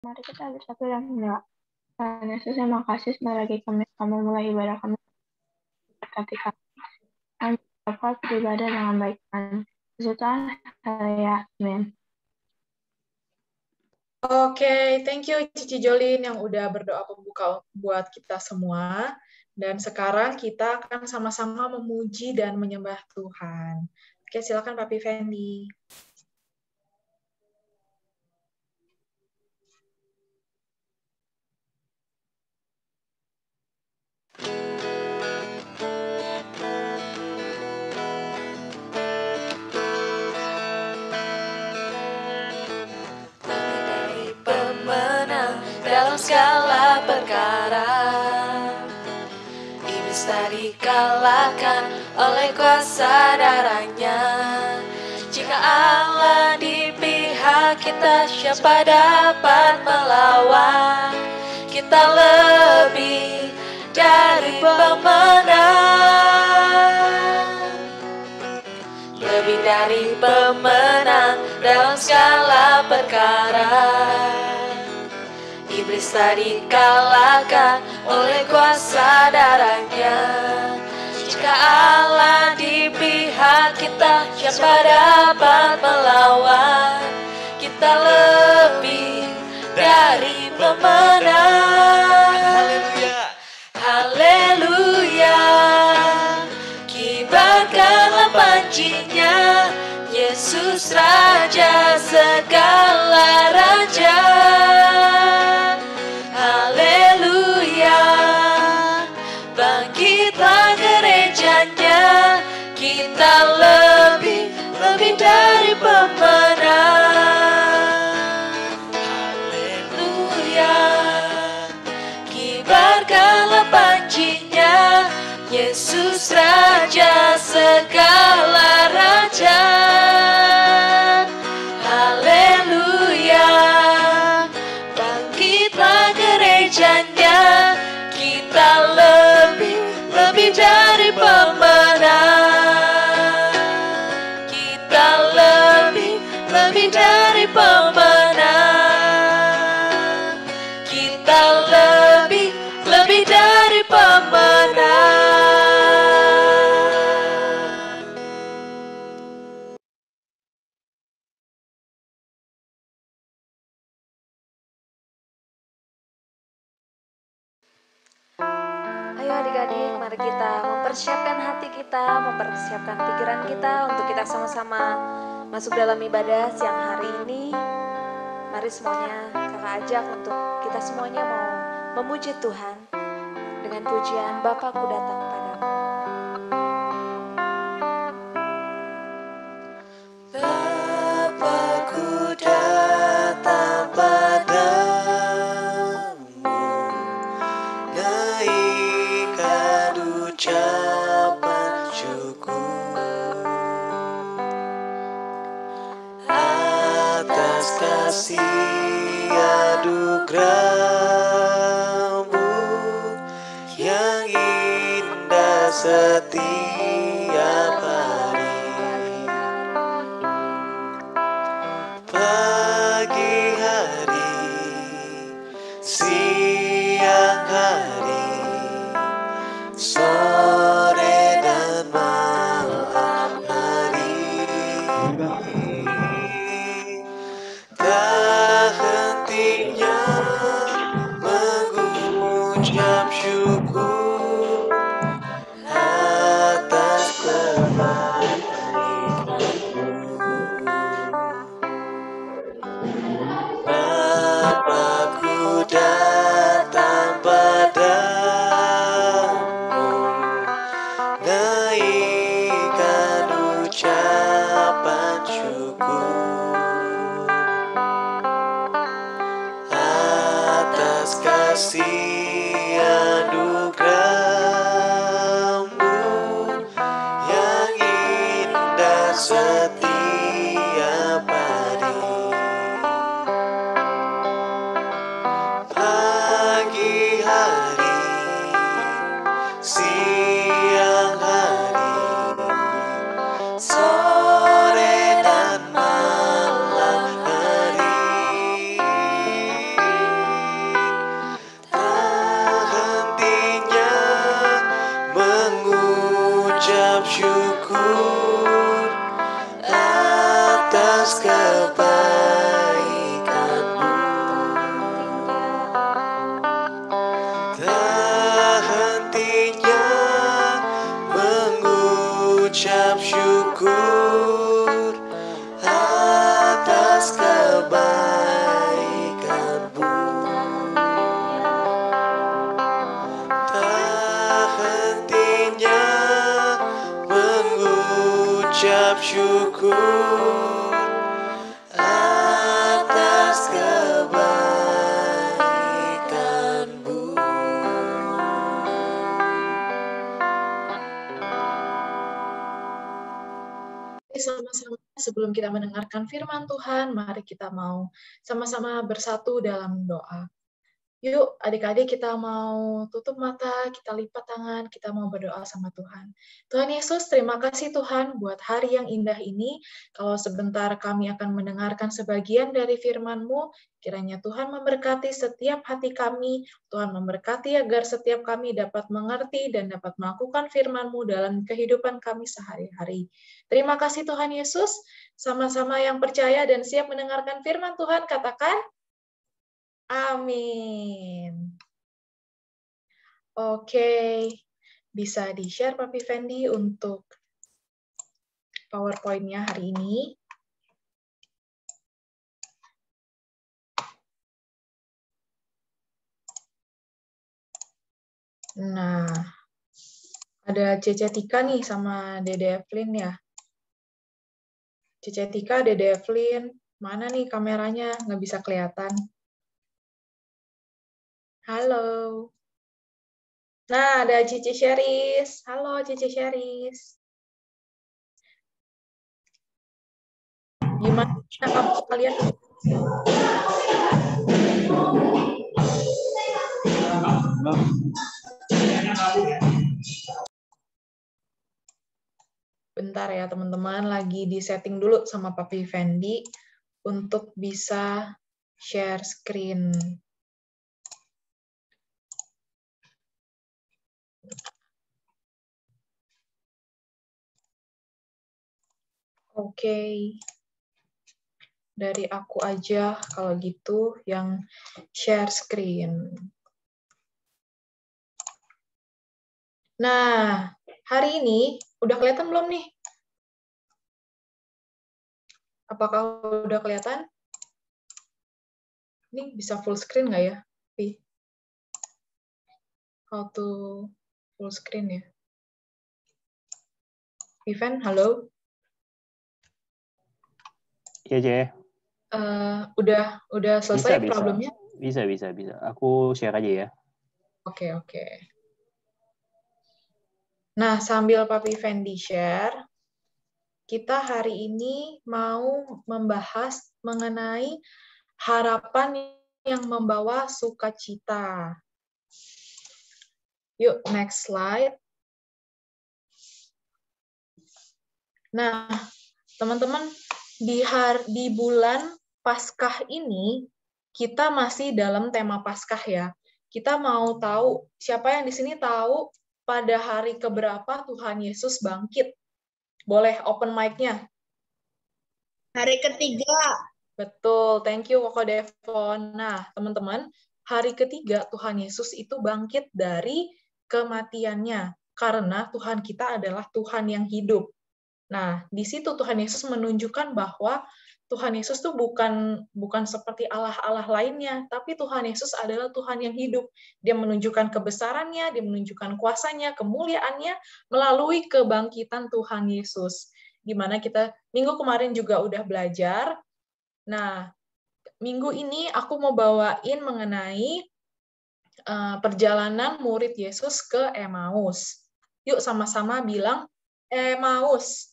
Mari kita bersatu dan berdoa. Tuhan Yesus, terima kasih sekali lagi kamu mulai ibadah kami berkati kami. Kami dapat beribadah dengan baik. Tuhan, saya amin. Oke, thank you Cici Jolin yang udah berdoa pembuka buat kita semua. Dan sekarang kita akan sama-sama memuji dan menyembah Tuhan. Oke, silakan Papi Fendi. Dalam segala perkara, iblis tak dikalahkan oleh kuasa darahnya. Jika Allah di pihak kita, siapa dapat melawan? Kita lebih dari pemenang, lebih dari pemenang dalam segala perkara. Iblis tak dikalahkan oleh kuasa darahnya. Jika Allah di pihak kita, siapa dapat melawan? Kita lebih dari pemenang. Haleluya, haleluya. Kibarkanlah pancinya, Yesus Raja segala raja. Haleluya, bangkitlah gerejanya, kita lebih dari pemenang. Haleluya, kibarkanlah pancinya, Yesus Raja segala raja. Haleluya, bangkitlah gerejanya, kita lebih dari pemenang. Kita lebih dari pemenang. Kita lebih dari pemenang. Ayo adik-adik, mari kita mempersiapkan hati kita, mempersiapkan pikiran kita untuk kita sama-sama masuk dalam ibadah siang hari ini. Mari semuanya kakak ajak untuk kita semuanya mau memuji Tuhan dengan pujian Bapakku datang padamu. Bapakku datang padamu, naikkan ucapan syukur atas kasih anugerah-Mu yang indah setiap hari. Pagi hari, siang hari, sore dan malam hari, tak hentinya mengucap syukur atas kebaikan-Mu. Bapakku datang padamu, naikkan ucapan syukur atas kasih anugerah-Mu yang indah setiap hari. Pagi hari, siang hari, sore dan malam hari, syukur atas kebaikan-Mu. Tak hentinya mengucap syukur atas kebaikan-Mu. Tak hentinya mengucap syukur atas kebaikan-Mu. Sama-sama sebelum kita mendengarkan firman Tuhan, mari kita mau sama-sama bersatu dalam doa. Yuk, adik-adik, kita mau tutup mata, kita lipat tangan, kita mau berdoa sama Tuhan. Tuhan Yesus, terima kasih Tuhan buat hari yang indah ini. Kalau sebentar kami akan mendengarkan sebagian dari firman-Mu, kiranya Tuhan memberkati setiap hati kami, Tuhan memberkati agar setiap kami dapat mengerti dan dapat melakukan firman-Mu dalam kehidupan kami sehari-hari. Terima kasih Tuhan Yesus, sama-sama yang percaya dan siap mendengarkan firman Tuhan, katakan, amin. Oke, bisa di-share Papi Fendi untuk PowerPoint-nya hari ini. Nah, ada Cece Tika nih sama Dede Evelyn ya. Cece Tika, Dede Evelyn, mana nih kameranya? Nggak bisa kelihatan. Halo. Nah, ada Cici Sheris. Halo, Cici Sheris. Gimana kamu kalian? Bentar ya, teman-teman. Lagi di-setting dulu sama Papi Fendi untuk bisa share screen. Oke. Dari aku aja kalau gitu yang share screen. Nah, hari ini udah kelihatan belum nih? Apakah udah kelihatan? Ini bisa full screen nggak ya? How to full screen ya? Ivan, halo? Iya, Je. Udah selesai Bisa. problemnya? Bisa. Aku share aja ya. Oke. Nah, sambil Papi Fendi share, kita hari ini mau membahas mengenai harapan yang membawa sukacita. Yuk, next slide. Nah, teman-teman, di bulan Paskah ini, kita masih dalam tema Paskah ya. Kita mau tahu, siapa yang di sini tahu pada hari keberapa Tuhan Yesus bangkit? Boleh open mic-nya. Hari ketiga. Betul, thank you Koko Devon. Nah, teman-teman, hari ketiga Tuhan Yesus itu bangkit dari kematiannya, karena Tuhan kita adalah Tuhan yang hidup. Nah, di situ Tuhan Yesus menunjukkan bahwa Tuhan Yesus tuh bukan seperti Allah-Allah lainnya, tapi Tuhan Yesus adalah Tuhan yang hidup. Dia menunjukkan kebesarannya, dia menunjukkan kuasanya, kemuliaannya melalui kebangkitan Tuhan Yesus. Gimana kita minggu kemarin juga udah belajar. Nah, minggu ini aku mau bawain mengenai perjalanan murid Yesus ke Emmaus. Yuk sama-sama bilang Emmaus.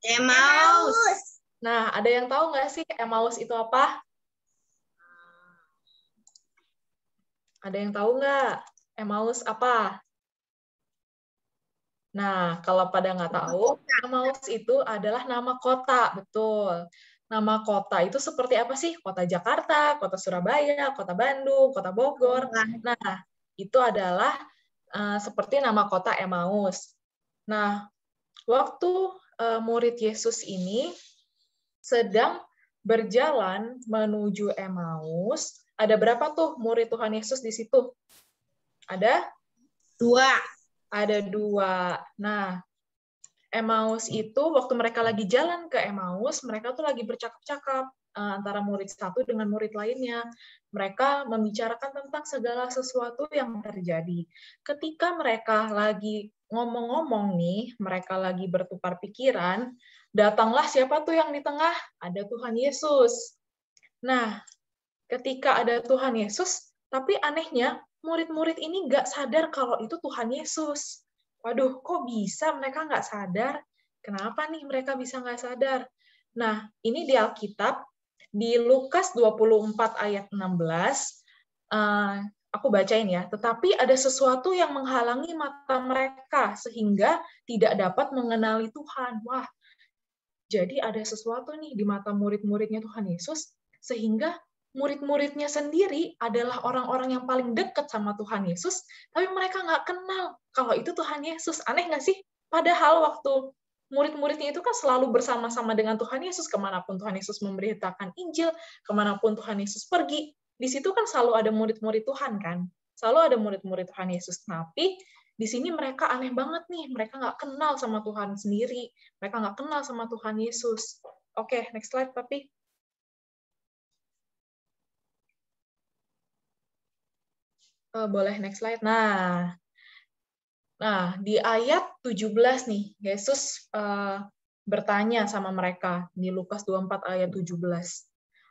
Emmaus. Nah, ada yang tahu nggak sih Emmaus itu apa? Ada yang tahu nggak? Emmaus apa? Nah, kalau pada nggak tahu, Emmaus itu adalah nama kota, betul. Nama kota itu seperti apa sih? Kota Jakarta, kota Surabaya, kota Bandung, kota Bogor. Nah, itu adalah seperti nama kota Emmaus. Nah, waktu murid Yesus ini sedang berjalan menuju Emmaus, ada berapa tuh murid Tuhan Yesus di situ? Ada 2. Ada 2. Nah, Emmaus itu waktu mereka lagi jalan ke Emmaus, mereka tuh lagi bercakap-cakap antara murid satu dengan murid lainnya. Mereka membicarakan tentang segala sesuatu yang terjadi. Ketika mereka lagi ngomong-ngomong nih, mereka lagi bertukar pikiran, datanglah siapa tuh yang di tengah? Ada Tuhan Yesus. Nah, ketika ada Tuhan Yesus, tapi anehnya murid-murid ini nggak sadar kalau itu Tuhan Yesus. Waduh, kok bisa mereka nggak sadar? Kenapa nih mereka bisa nggak sadar? Nah, ini di Alkitab, di Lukas 24 ayat 16, aku bacain ya. Tetapi ada sesuatu yang menghalangi mata mereka, sehingga tidak dapat mengenali Tuhan. Wah, jadi ada sesuatu nih di mata murid-muridnya Tuhan Yesus, sehingga murid-muridnya sendiri adalah orang-orang yang paling dekat sama Tuhan Yesus, tapi mereka nggak kenal kalau itu Tuhan Yesus. Aneh nggak sih? Padahal waktu murid-muridnya itu kan selalu bersama-sama dengan Tuhan Yesus, kemanapun Tuhan Yesus memberitakan Injil, kemanapun Tuhan Yesus pergi, di situ kan selalu ada murid-murid Tuhan kan? Selalu ada murid-murid Tuhan Yesus. Tapi di sini mereka aneh banget nih, mereka nggak kenal sama Tuhan sendiri, mereka nggak kenal sama Tuhan Yesus. Oke, next slide, Papi. Boleh next slide. Nah, di ayat 17 nih, Yesus bertanya sama mereka di Lukas 24 ayat 17.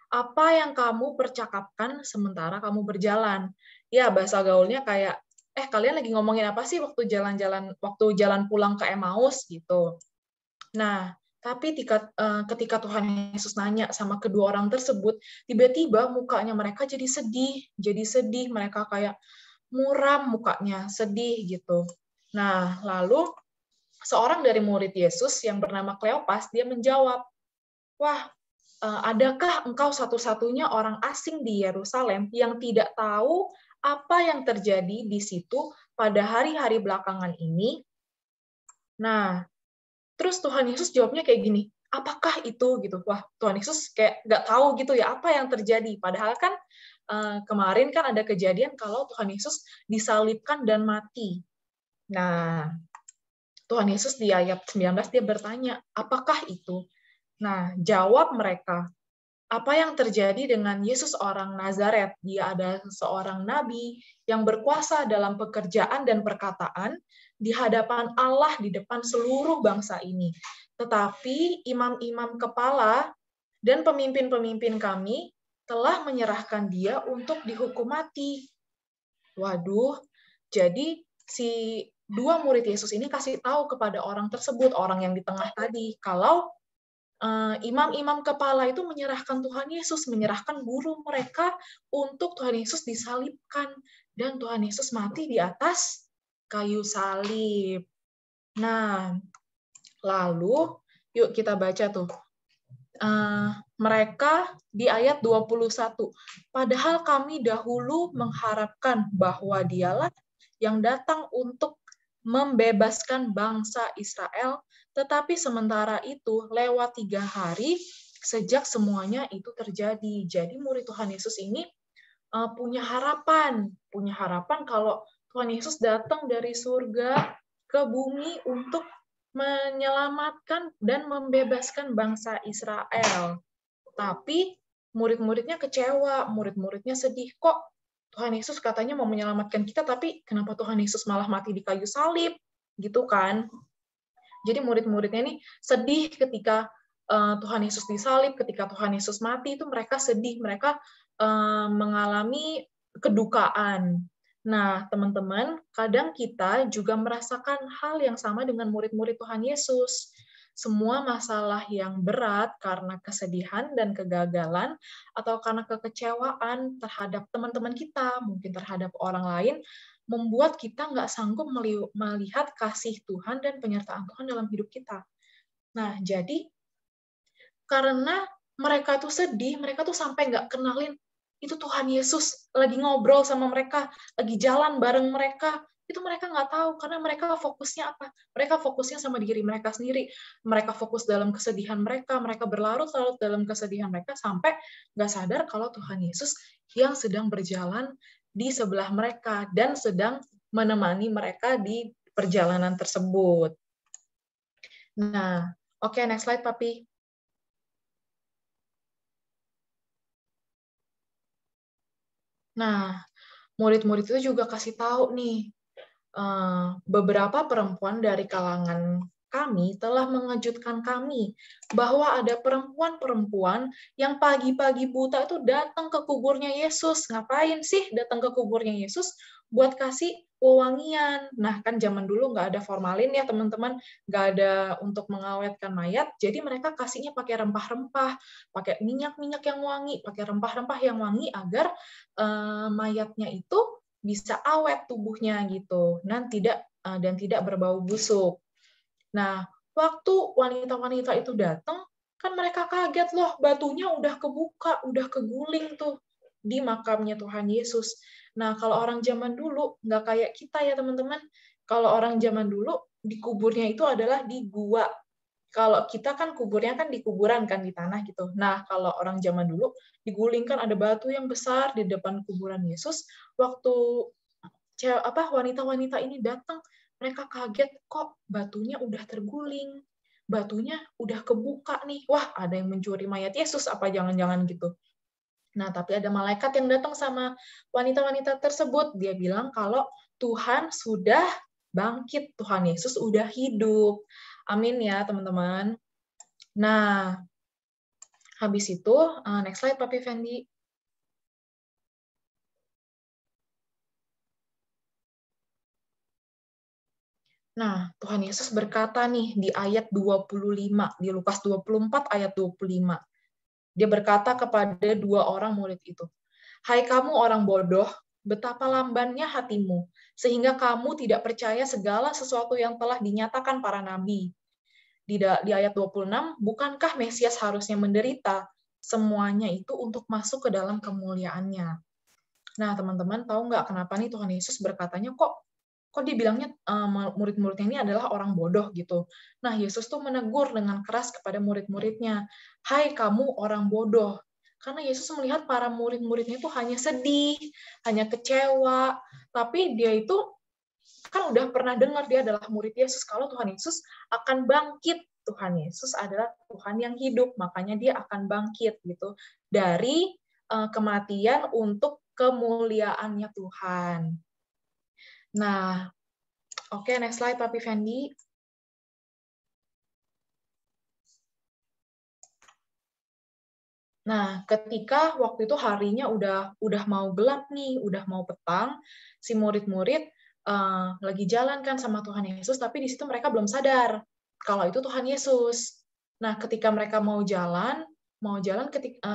Apa yang kamu percakapkan sementara kamu berjalan? Ya, bahasa gaulnya kayak, kalian lagi ngomongin apa sih waktu jalan pulang ke Emmaus gitu. Nah, tapi ketika Tuhan Yesus nanya sama kedua orang tersebut, tiba-tiba mukanya mereka jadi sedih, mereka kayak muram mukanya, sedih gitu. Nah, lalu seorang dari murid Yesus yang bernama Kleopas, dia menjawab, wah, adakah engkau satu-satunya orang asing di Yerusalem yang tidak tahu apa yang terjadi di situ pada hari-hari belakangan ini? Nah, terus Tuhan Yesus jawabnya kayak gini, apakah itu gitu? Wah, Tuhan Yesus kayak nggak tahu gitu ya apa yang terjadi. Padahal kan kemarin kan ada kejadian kalau Tuhan Yesus disalibkan dan mati. Nah, Tuhan Yesus di ayat 19 dia bertanya, apakah itu? Nah, jawab mereka, apa yang terjadi dengan Yesus orang Nazaret? Dia adalah seorang nabi yang berkuasa dalam pekerjaan dan perkataan di hadapan Allah di depan seluruh bangsa ini. Tetapi imam-imam kepala dan pemimpin-pemimpin kami telah menyerahkan dia untuk dihukum mati. Waduh, jadi si dua murid Yesus ini kasih tahu kepada orang tersebut, orang yang di tengah tadi, kalau imam-imam kepala itu menyerahkan Tuhan Yesus, menyerahkan guru mereka untuk Tuhan Yesus disalibkan. Dan Tuhan Yesus mati di atas kayu salib. Nah, lalu yuk kita baca tuh. Mereka di ayat 21. Padahal kami dahulu mengharapkan bahwa dialah yang datang untuk membebaskan bangsa Israel, tetapi sementara itu lewat 3 hari sejak semuanya itu terjadi. Jadi murid Tuhan Yesus ini punya harapan kalau Tuhan Yesus datang dari surga ke bumi untuk menyelamatkan dan membebaskan bangsa Israel. Tapi murid-muridnya kecewa, murid-muridnya sedih. Kok Tuhan Yesus katanya mau menyelamatkan kita, tapi kenapa Tuhan Yesus malah mati di kayu salib? Gitu kan. Jadi murid-muridnya ini sedih ketika Tuhan Yesus disalib, ketika Tuhan Yesus mati, itu mereka sedih, mereka mengalami kedukaan. Nah, teman-teman, kadang kita juga merasakan hal yang sama dengan murid-murid Tuhan Yesus. Semua masalah yang berat karena kesedihan dan kegagalan, atau karena kekecewaan terhadap teman-teman kita, mungkin terhadap orang lain, membuat kita nggak sanggup melihat kasih Tuhan dan penyertaan Tuhan dalam hidup kita. Nah, jadi karena mereka tuh sedih, mereka tuh sampai nggak kenalin itu Tuhan Yesus lagi ngobrol sama mereka, lagi jalan bareng mereka, Itu mereka nggak tahu, karena mereka fokusnya apa? Mereka fokusnya sama diri mereka sendiri. Mereka fokus dalam kesedihan mereka berlarut-larut dalam kesedihan mereka, sampai nggak sadar kalau Tuhan Yesus yang sedang berjalan di sebelah mereka, dan sedang menemani mereka di perjalanan tersebut. Nah, oke, next slide, Papi. Nah, murid-murid itu juga kasih tahu nih, beberapa perempuan dari kalangan kami telah mengejutkan kami bahwa ada perempuan-perempuan yang pagi-pagi buta itu datang ke kuburnya Yesus. Ngapain sih datang ke kuburnya Yesus? Buat kasih wewangian. Nah, kan zaman dulu nggak ada formalin ya, teman-teman. Nggak ada untuk mengawetkan mayat, jadi mereka kasihnya pakai rempah-rempah, pakai minyak-minyak yang wangi, pakai rempah-rempah yang wangi, agar mayatnya itu bisa awet tubuhnya gitu, dan tidak berbau busuk. Nah, waktu wanita-wanita itu datang, kan mereka kaget loh, batunya udah kebuka, udah keguling tuh di makamnya Tuhan Yesus. Nah, kalau orang zaman dulu nggak kayak kita ya teman-teman. Kalau orang zaman dulu di kuburnya itu adalah di gua. Kalau kita kan kuburnya kan di kuburan kan, di tanah gitu. Nah, kalau orang zaman dulu digulingkan, ada batu yang besar di depan kuburan Yesus. Waktu wanita-wanita ini datang, mereka kaget, kok batunya udah terguling, batunya udah kebuka nih. Wah, ada yang mencuri mayat Yesus apa jangan-jangan gitu. Nah, tapi ada malaikat yang datang sama wanita-wanita tersebut. Dia bilang kalau Tuhan sudah bangkit, Tuhan Yesus udah hidup. Amin ya, teman-teman. Nah, habis itu, next slide, Papi Fendi. Nah, Tuhan Yesus berkata nih di ayat 25, di Lukas 24 ayat 25. Dia berkata kepada dua orang murid itu, "Hai kamu orang bodoh, betapa lambannya hatimu, sehingga kamu tidak percaya segala sesuatu yang telah dinyatakan para nabi." Di ayat 26, bukankah Mesias harusnya menderita? Semuanya itu untuk masuk ke dalam kemuliaannya. Nah, teman-teman tahu nggak kenapa nih Tuhan Yesus berkatanya kok dibilangnya murid-muridnya ini adalah orang bodoh gitu. Nah, Yesus tuh menegur dengan keras kepada murid-muridnya, "Hai kamu orang bodoh." Karena Yesus melihat para murid-muridnya itu hanya sedih, hanya kecewa, tapi dia itu kan udah pernah dengar dia adalah murid Yesus, kalau Tuhan Yesus akan bangkit. Tuhan Yesus adalah Tuhan yang hidup, makanya dia akan bangkit gitu dari kematian untuk kemuliaannya Tuhan. Nah, oke, next slide, Papi Fendi. Nah, ketika waktu itu harinya udah mau gelap nih, udah mau petang, si murid-murid lagi jalan kan sama Tuhan Yesus, tapi di situ mereka belum sadar kalau itu Tuhan Yesus. Nah, ketika mereka mau jalan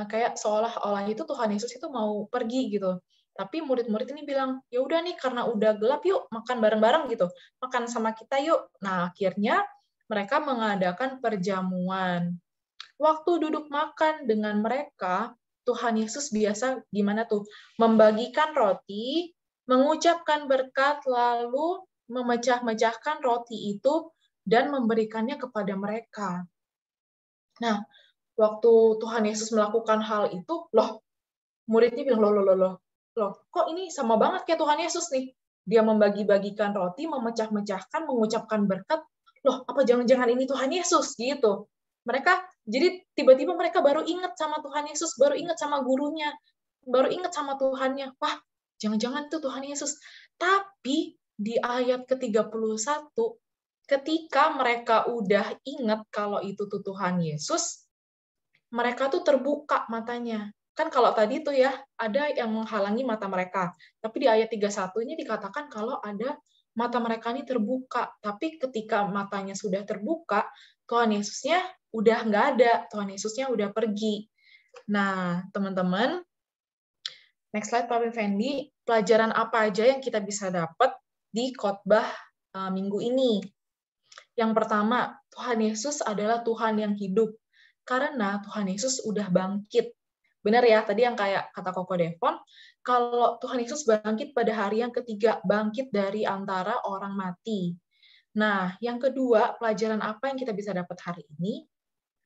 kayak seolah-olah itu Tuhan Yesus itu mau pergi gitu. Tapi murid-murid ini bilang, "Ya udah nih, karena udah gelap, yuk makan bareng-bareng gitu. Makan sama kita yuk." Nah, akhirnya mereka mengadakan perjamuan. Waktu duduk makan dengan mereka, Tuhan Yesus biasa gimana tuh? Membagikan roti, mengucapkan berkat, lalu memecah-mecahkan roti itu dan memberikannya kepada mereka. Nah, waktu Tuhan Yesus melakukan hal itu, loh, muridnya bilang, loh, kok ini sama banget kayak Tuhan Yesus nih. Dia membagi-bagikan roti, memecah-mecahkan, mengucapkan berkat. Loh, apa jangan-jangan ini Tuhan Yesus? Gitu. Jadi tiba-tiba mereka baru ingat sama Tuhan Yesus, baru ingat sama gurunya, baru ingat sama Tuhannya. Wah, jangan-jangan itu Tuhan Yesus. Tapi di ayat ke-31, ketika mereka udah ingat kalau itu tuh Tuhan Yesus, mereka tuh terbuka matanya. Kan kalau tadi tuh ya, ada yang menghalangi mata mereka. Tapi di ayat 31 ini dikatakan kalau ada mata mereka ini terbuka. Tapi ketika matanya sudah terbuka, Tuhan Yesusnya udah nggak ada. Tuhan Yesusnya udah pergi. Nah, teman-teman, next slide Pak Fendi, pelajaran apa aja yang kita bisa dapat di khotbah minggu ini? Yang pertama, Tuhan Yesus adalah Tuhan yang hidup. Karena Tuhan Yesus udah bangkit. Benar ya, tadi yang kayak kata Koko Devon, kalau Tuhan Yesus bangkit pada hari yang ketiga, bangkit dari antara orang mati. Nah, yang kedua, pelajaran apa yang kita bisa dapat hari ini?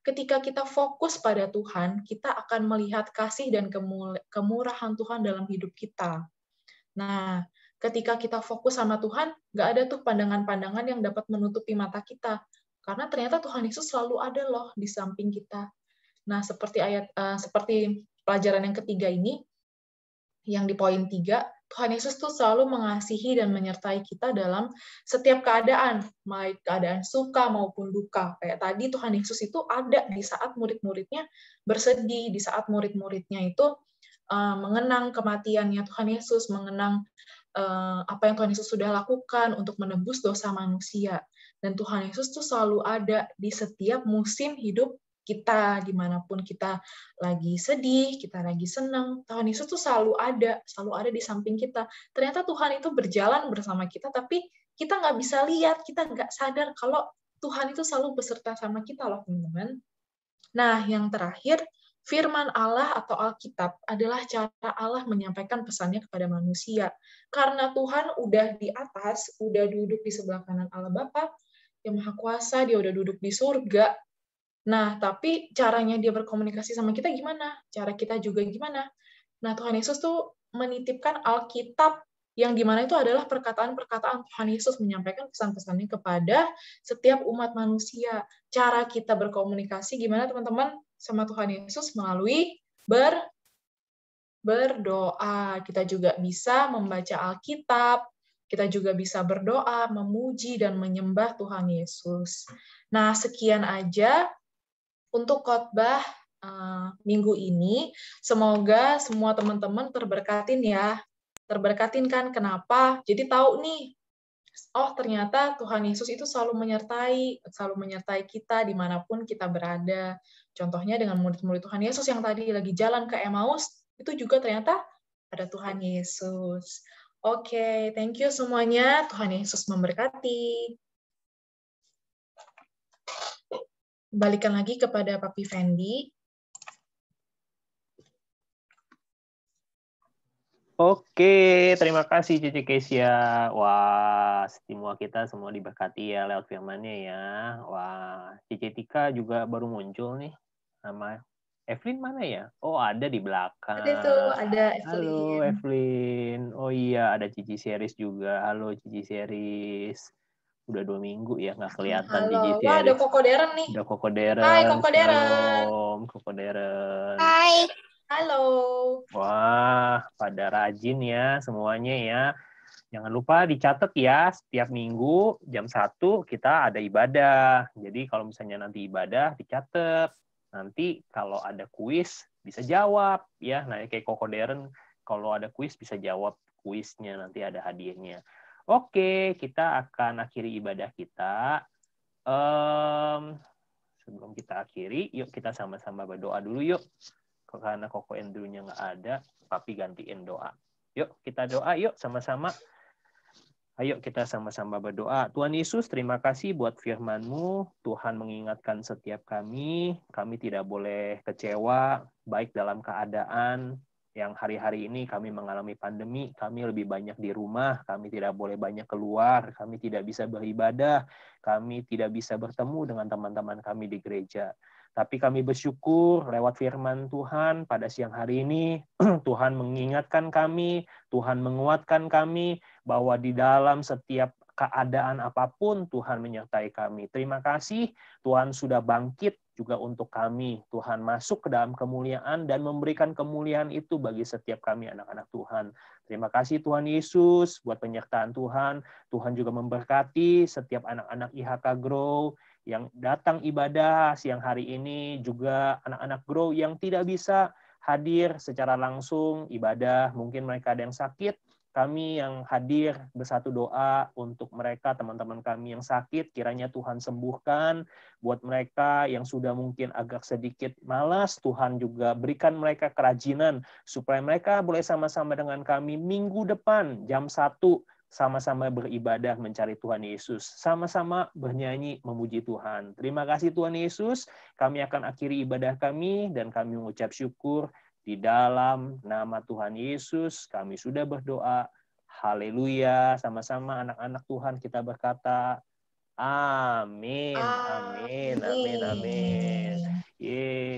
Ketika kita fokus pada Tuhan, kita akan melihat kasih dan kemurahan Tuhan dalam hidup kita. Nah, ketika kita fokus sama Tuhan, nggak ada tuh pandangan-pandangan yang dapat menutupi mata kita. Karena ternyata Tuhan Yesus selalu ada loh di samping kita. Nah, seperti pelajaran yang ketiga ini, yang di poin 3, Tuhan Yesus tuh selalu mengasihi dan menyertai kita dalam setiap keadaan, baik keadaan suka maupun duka. Kayak tadi Tuhan Yesus itu ada di saat murid-muridnya bersedih, di saat murid-muridnya itu mengenang kematiannya Tuhan Yesus, mengenang apa yang Tuhan Yesus sudah lakukan untuk menebus dosa manusia. Dan Tuhan Yesus tuh selalu ada di setiap musim hidup kita, dimanapun kita lagi sedih, kita lagi senang, Tuhan Yesus tuh selalu ada di samping kita. Ternyata Tuhan itu berjalan bersama kita, tapi kita nggak bisa lihat, kita nggak sadar kalau Tuhan itu selalu beserta sama kita loh, teman-teman. Nah, yang terakhir, firman Allah atau Alkitab adalah cara Allah menyampaikan pesannya kepada manusia. Karena Tuhan udah di atas, udah duduk di sebelah kanan Allah Bapa, yang Maha Kuasa, dia udah duduk di surga. Nah, tapi caranya dia berkomunikasi sama kita gimana? Cara kita juga gimana? Nah, Tuhan Yesus tuh menitipkan Alkitab yang dimana itu adalah perkataan-perkataan Tuhan Yesus menyampaikan pesan-pesannya kepada setiap umat manusia. Cara kita berkomunikasi gimana, teman-teman, sama Tuhan Yesus melalui berdoa. Kita juga bisa membaca Alkitab, kita juga bisa berdoa, memuji, dan menyembah Tuhan Yesus. Nah, sekian aja untuk khotbah minggu ini. Semoga semua teman-teman terberkatin ya. Terberkatin kan, kenapa? Jadi tahu nih, oh ternyata Tuhan Yesus itu selalu menyertai kita dimanapun kita berada. Contohnya dengan murid-murid Tuhan Yesus yang tadi lagi jalan ke Emmaus, itu juga ternyata ada Tuhan Yesus. Oke, thank you semuanya. Tuhan Yesus memberkati. Balikan lagi kepada Papi Fendi. Oke, terima kasih Cici Kesia. Wah, semua kita semua diberkati ya lewat firman-Nya ya. Wah, Cici Tika juga baru muncul nih. Nama Evelyn mana ya? Oh, ada di belakang. Ada Evelyn. Halo Evelyn. Oh iya, ada Cici Series juga. Halo Cici Series. Udah 2 minggu ya nggak kelihatan Cici Series. Wah, ada Koko Deren nih. Ada Koko Deren. Hai Koko Deren. Shalom, Koko Deren. Hai. Halo. Wah, pada rajin ya semuanya ya. Jangan lupa dicatat ya, setiap minggu jam 1 kita ada ibadah. Jadi kalau misalnya nanti ibadah dicatat. Nanti kalau ada kuis bisa jawab ya. Nah, kayak Koko Deren kalau ada kuis bisa jawab kuisnya, nanti ada hadiahnya. Oke, kita akan akhiri ibadah kita. Sebelum kita akhiri, yuk kita sama-sama berdoa dulu yuk. Karena Koko Andrew-nya nggak ada, Papi gantiin doa. Yuk kita doa yuk sama-sama. Ayo kita sama-sama berdoa. Tuhan Yesus, terima kasih buat firman-Mu. Tuhan mengingatkan setiap kami tidak boleh kecewa, baik dalam keadaan yang hari-hari ini kami mengalami pandemi, kami lebih banyak di rumah, kami tidak boleh banyak keluar, kami tidak bisa beribadah, kami tidak bisa bertemu dengan teman-teman kami di gereja. Tapi kami bersyukur lewat firman Tuhan pada siang hari ini, Tuhan mengingatkan kami, Tuhan menguatkan kami, bahwa di dalam setiap keadaan apapun Tuhan menyertai kami. Terima kasih Tuhan sudah bangkit juga untuk kami. Tuhan masuk ke dalam kemuliaan dan memberikan kemuliaan itu bagi setiap kami anak-anak Tuhan. Terima kasih Tuhan Yesus buat penyertaan Tuhan. Tuhan juga memberkati setiap anak-anak IHK Grow yang datang ibadah siang hari ini, juga anak-anak Grow yang tidak bisa hadir secara langsung ibadah. Mungkin mereka ada yang sakit. Kami yang hadir bersatu doa untuk mereka, teman-teman kami yang sakit, kiranya Tuhan sembuhkan. Buat mereka yang sudah mungkin agak sedikit malas, Tuhan juga berikan mereka kerajinan, supaya mereka boleh sama-sama dengan kami minggu depan, jam 1, sama-sama beribadah mencari Tuhan Yesus. Sama-sama bernyanyi memuji Tuhan. Terima kasih Tuhan Yesus. Kami akan akhiri ibadah kami, dan kami mengucap syukur. Di dalam nama Tuhan Yesus kami sudah berdoa. Haleluya. Sama-sama anak-anak Tuhan kita berkata, amin, amin, amin, amin.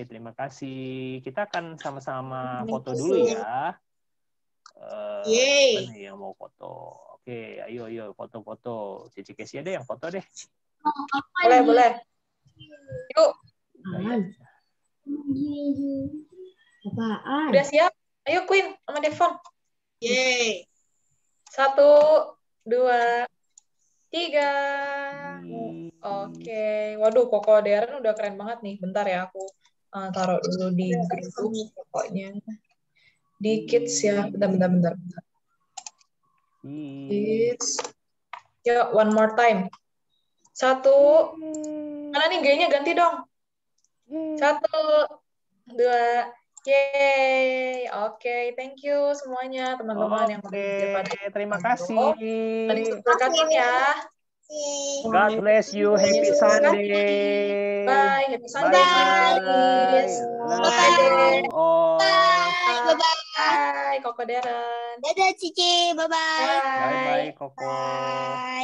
Terima kasih. Kita akan sama-sama foto dulu ya. Mana yang mau foto? Oke, ayo foto-foto. Cici Casey ada yang foto deh. Boleh. Yuk. Apaan? Udah siap? Ayo Queen sama Devon. Yeay. 1, 2, 3. Oke. Waduh, Koko Darren udah keren banget nih. Bentar ya, aku taruh dulu di grup pokoknya. Di kids ya. Bentar. Kids. Yuk, one more time. 1. Mana nih G-nya ganti dong. 1, 2. Yeay. Oke, thank you semuanya teman-teman yang pada. Terima kasih. Berkatin ya. God bless you. Happy Sunday. Bye. Happy Sunday. Bye. Bye. Bye. Koko Darren. Dadah Cici. Bye-bye. Bye-bye, Koko. Bye.